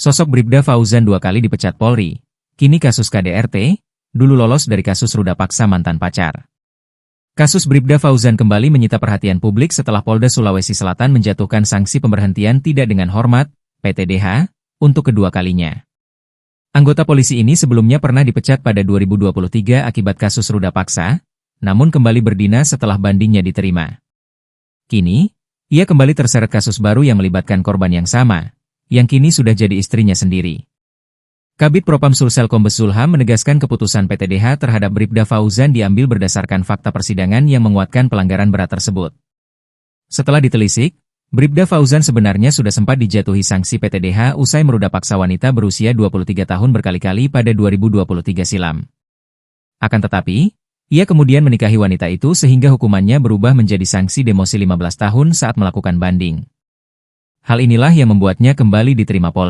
Sosok Bribda Fauzan 2 kali dipecat Polri. Kini kasus KDRT, dulu lolos dari kasus ruda paksa mantan pacar. Kasus Bribda Fauzan kembali menyita perhatian publik setelah Polda Sulawesi Selatan menjatuhkan sanksi pemberhentian tidak dengan hormat, PTDH, untuk kedua kalinya. Anggota polisi ini sebelumnya pernah dipecat pada 2023 akibat kasus ruda paksa, namun kembali berdinas setelah bandingnya diterima. Kini, ia kembali terseret kasus baru yang melibatkan korban yang sama, yang kini sudah jadi istrinya sendiri. Kabid Propam Sulsel Kombes Zulham menegaskan keputusan PTDH terhadap Bribda Fauzan diambil berdasarkan fakta persidangan yang menguatkan pelanggaran berat tersebut. Setelah ditelisik, Bribda Fauzan sebenarnya sudah sempat dijatuhi sanksi PTDH usai meruda paksa wanita berusia 23 tahun berkali-kali pada 2023 silam. Akan tetapi, ia kemudian menikahi wanita itu sehingga hukumannya berubah menjadi sanksi demosi 15 tahun saat melakukan banding. Hal inilah yang membuatnya kembali diterima Polri.